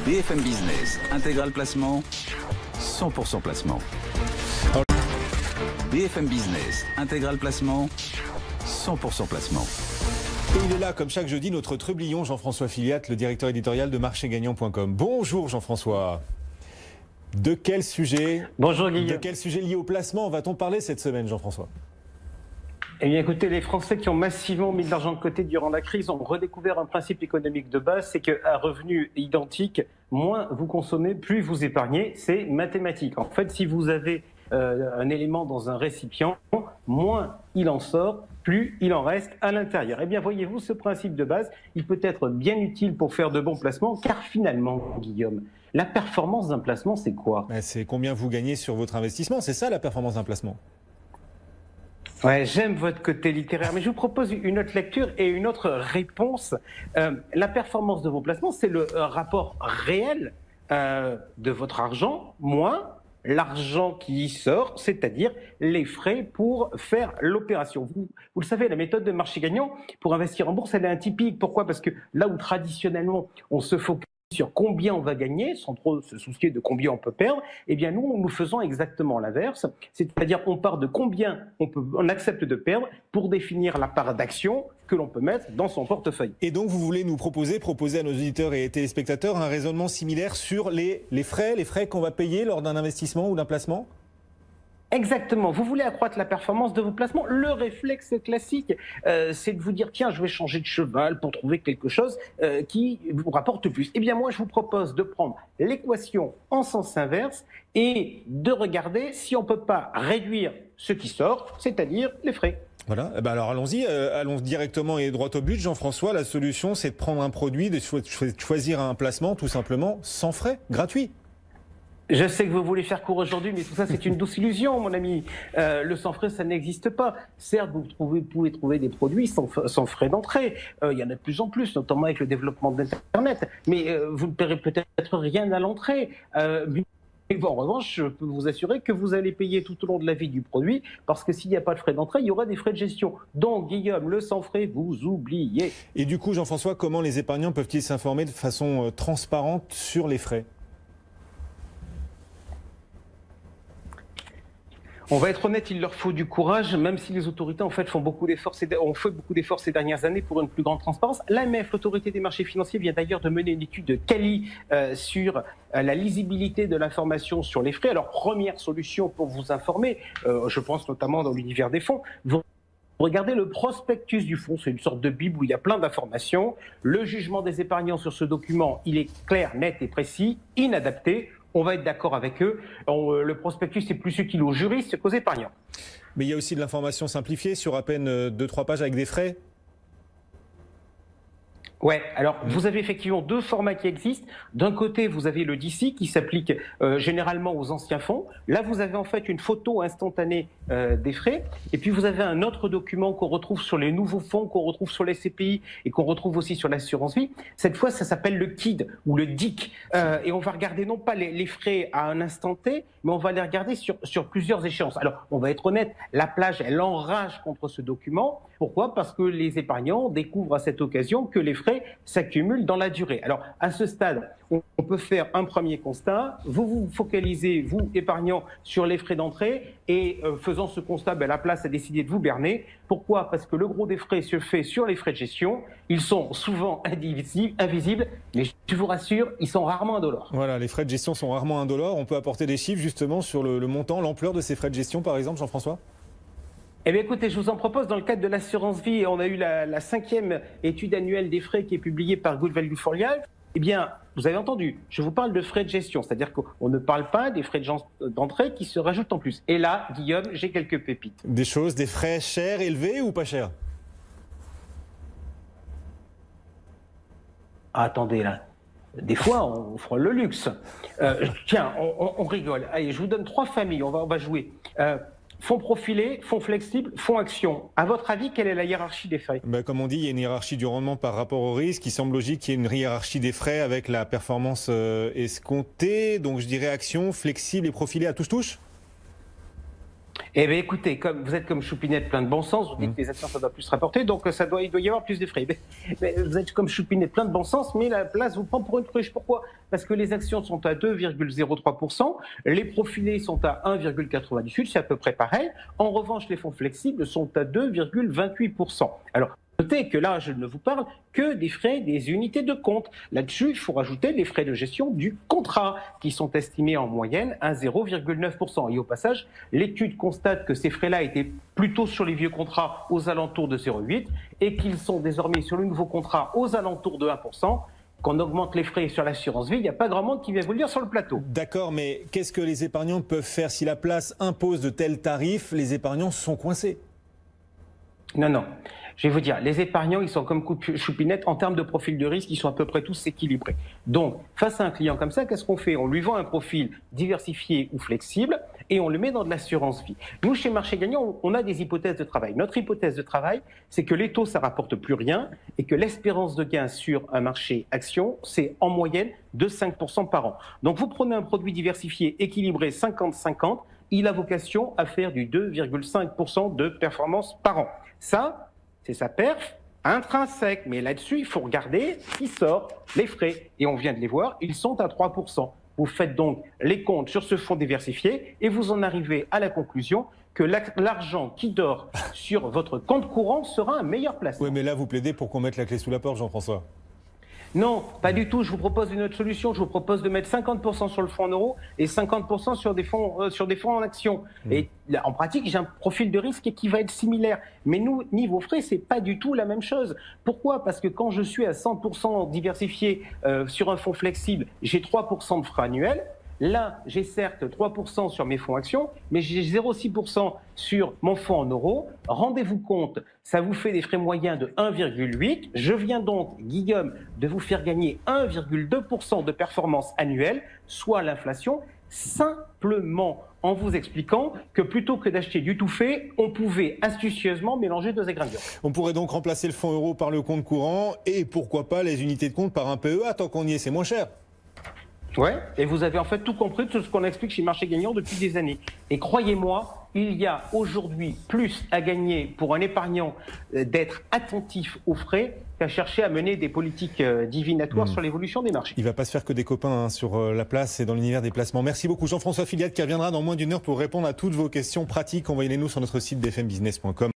BFM Business, intégral placement, 100% placement. BFM Business, intégral placement, 100% placement. Et il est là, comme chaque jeudi, notre trublion Jean-François Filiat, le directeur éditorial de marchégagnant.com. Bonjour Jean-François. De quel sujet, bonjour Guillaume. De quel sujet lié au placement va-t-on parler cette semaine, Jean-François ? Eh bien écoutez, les Français qui ont massivement mis de l'argent de côté durant la crise ont redécouvert un principe économique de base, c'est qu'à revenu identique, moins vous consommez, plus vous épargnez, c'est mathématique. En fait, si vous avez un élément dans un récipient, moins il en sort, plus il en reste à l'intérieur. Eh bien voyez-vous, ce principe de base, il peut être bien utile pour faire de bons placements, car finalement, Guillaume, la performance d'un placement, c'est quoi ? C'est combien vous gagnez sur votre investissement, c'est ça la performance d'un placement ? Ouais, j'aime votre côté littéraire, mais je vous propose une autre lecture et une autre réponse. La performance de vos placements, c'est le rapport réel de votre argent, moins l'argent qui y sort, c'est-à-dire les frais pour faire l'opération. Vous le savez, la méthode de marché gagnant, pour investir en bourse, elle est atypique. Pourquoi ? Parce que là où traditionnellement, on se focus sur combien on va gagner, sans trop se soucier de combien on peut perdre, eh bien nous faisons exactement l'inverse, c'est-à-dire on part de combien on accepte de perdre pour définir la part d'action que l'on peut mettre dans son portefeuille. Et donc vous voulez nous proposer à nos auditeurs et téléspectateurs un raisonnement similaire sur les frais qu'on va payer lors d'un investissement ou d'un placement ? Exactement. Vous voulez accroître la performance de vos placements. Le réflexe classique, c'est de vous dire, tiens, je vais changer de cheval pour trouver quelque chose qui vous rapporte plus. Eh bien, moi, je vous propose de prendre l'équation en sens inverse et de regarder si on ne peut pas réduire ce qui sort, c'est-à-dire les frais. Voilà, alors allons-y, allons directement et droit au but. Jean-François, la solution, c'est de prendre un produit, de choisir un placement tout simplement sans frais, gratuit. Je sais que vous voulez faire court aujourd'hui, mais tout ça, c'est une douce illusion, mon ami. Le sans frais, ça n'existe pas. Certes, vous pouvez trouver des produits sans frais d'entrée. Il y en a de plus en plus, notamment avec le développement d'Internet. Mais vous ne paierez peut-être rien à l'entrée. Mais bon, en revanche, je peux vous assurer que vous allez payer tout au long de la vie du produit, parce que s'il n'y a pas de frais d'entrée, il y aura des frais de gestion. Donc, Guillaume, le sans frais, vous oubliez. Et du coup, Jean-François, comment les épargnants peuvent-ils s'informer de façon transparente sur les frais ? On va être honnête, il leur faut du courage, même si les autorités ont fait beaucoup d'efforts ces dernières années pour une plus grande transparence. L'AMF, l'autorité des marchés financiers, vient d'ailleurs de mener une étude de quali sur la lisibilité de l'information sur les frais. Alors, première solution pour vous informer, je pense notamment dans l'univers des fonds, vous regardez le prospectus du fonds, c'est une sorte de bible où il y a plein d'informations. Le jugement des épargnants sur ce document, il est clair, net et précis, inadapté. On va être d'accord avec eux. Le prospectus, c'est plus utile aux juristes qu'aux épargnants. Mais il y a aussi de l'information simplifiée sur à peine 2-3 pages avec des frais. Ouais, alors vous avez effectivement deux formats qui existent. D'un côté, vous avez le DCI qui s'applique généralement aux anciens fonds. Là, vous avez en fait une photo instantanée des frais. Et puis, vous avez un autre document qu'on retrouve sur les nouveaux fonds, qu'on retrouve sur les CPI et qu'on retrouve aussi sur l'assurance vie. Cette fois, ça s'appelle le KID ou le DIC. Et on va regarder non pas les frais à un instant T, mais on va les regarder sur plusieurs échéances. Alors, on va être honnête, la plage, elle enrage contre ce document. Pourquoi ? Parce que les épargnants découvrent à cette occasion que les frais s'accumulent dans la durée. Alors, à ce stade, on peut faire un premier constat. Vous vous focalisez, vous, épargnants, sur les frais d'entrée et faisant ce constat, la place a décidé de vous berner. Pourquoi ? Parce que le gros des frais se fait sur les frais de gestion. Ils sont souvent invisibles, mais je vous rassure, ils sont rarement indolores. Voilà, les frais de gestion sont rarement indolores. On peut apporter des chiffres justement sur le montant, l'ampleur de ces frais de gestion, par exemple, Jean-François ? Eh bien, écoutez, je vous en propose dans le cadre de l'assurance vie. On a eu la 5e étude annuelle des frais qui est publiée par Good Value for Life. Eh bien, vous avez entendu, je vous parle de frais de gestion, c'est-à-dire qu'on ne parle pas des frais d'entrée qui se rajoutent en plus. Et là, Guillaume, j'ai quelques pépites. Des frais chers, élevés ou pas chers ? Ah, attendez, là. Des fois, on fera le luxe. Tiens, on rigole. Allez, je vous donne 3 familles, on va jouer. Fonds profilés, fonds flexibles, fonds actions. À votre avis, quelle est la hiérarchie des frais ? Comme on dit, il y a une hiérarchie du rendement par rapport au risque. Il semble logique qu'il y ait une hiérarchie des frais avec la performance escomptée. Donc je dirais actions, flexibles et profilés à touche-touche ? Eh bien, écoutez, comme vous êtes comme Choupinette, plein de bon sens, vous dites que les actions, ça doit plus rapporter, donc il doit y avoir plus de frais. Mais vous êtes comme Choupinette, plein de bon sens, mais la place vous prend pour une cruche. Pourquoi? Parce que les actions sont à 2,03%, les profilés sont à 1,98%, c'est à peu près pareil. En revanche, les fonds flexibles sont à 2,28%. Alors, notez que là, je ne vous parle que des frais des unités de compte. Là-dessus, il faut rajouter les frais de gestion du contrat, qui sont estimés en moyenne à 0,9%. Et au passage, l'étude constate que ces frais-là étaient plutôt sur les vieux contrats aux alentours de 0,8 et qu'ils sont désormais sur le nouveau contrat aux alentours de 1%. Qu'on augmente les frais sur l'assurance vie, il n'y a pas grand monde qui vient vous le dire sur le plateau. D'accord, mais qu'est-ce que les épargnants peuvent faire si la place impose de tels tarifs? Les épargnants sont coincés. Non. Je vais vous dire, les épargnants, ils sont comme Choupinette en termes de profil de risque, ils sont à peu près tous équilibrés. Donc, face à un client comme ça, qu'est-ce qu'on fait? On lui vend un profil diversifié ou flexible et on le met dans de l'assurance vie. Nous, chez Marché Gagnant, on a des hypothèses de travail. Notre hypothèse de travail, c'est que les taux, ça rapporte plus rien et que l'espérance de gain sur un marché action, c'est en moyenne de 5% par an. Donc, vous prenez un produit diversifié, équilibré, 50-50, il a vocation à faire du 2,5% de performance par an. Ça, c'est sa perf intrinsèque. Mais là-dessus, il faut regarder ce qui sort, les frais. Et on vient de les voir, ils sont à 3%. Vous faites donc les comptes sur ce fonds diversifié et vous en arrivez à la conclusion que l'argent qui dort sur votre compte courant sera un meilleur placement. Oui, mais là, vous plaidez pour qu'on mette la clé sous la porte, Jean-François. Non, pas du tout. Je vous propose une autre solution. Je vous propose de mettre 50% sur le fonds en euros et 50% sur des fonds en actions. Et là, en pratique, j'ai un profil de risque qui va être similaire. Mais nous, niveau frais, c'est pas du tout la même chose. Pourquoi? Parce que quand je suis à 100% diversifié sur un fonds flexible, j'ai 3% de frais annuels. Là, j'ai certes 3% sur mes fonds actions, mais j'ai 0,6% sur mon fonds en euros. Rendez-vous compte, ça vous fait des frais moyens de 1,8. Je viens donc, Guillaume, de vous faire gagner 1,2% de performance annuelle, soit l'inflation, simplement en vous expliquant que plutôt que d'acheter du tout fait, on pouvait astucieusement mélanger deux ingrédients. On pourrait donc remplacer le fonds euro par le compte courant et pourquoi pas les unités de compte par un PEA, tant qu'on y est, c'est moins cher. Ouais, et vous avez en fait tout compris de ce qu'on explique chez Marché Gagnant depuis des années. Et croyez-moi, il y a aujourd'hui plus à gagner pour un épargnant d'être attentif aux frais qu'à chercher à mener des politiques divinatoires sur l'évolution des marchés. Il ne va pas se faire que des copains sur la place et dans l'univers des placements. Merci beaucoup Jean-François Filiat qui reviendra dans moins d'une heure pour répondre à toutes vos questions pratiques. Envoyez-les-nous sur notre site bfmbusiness.com.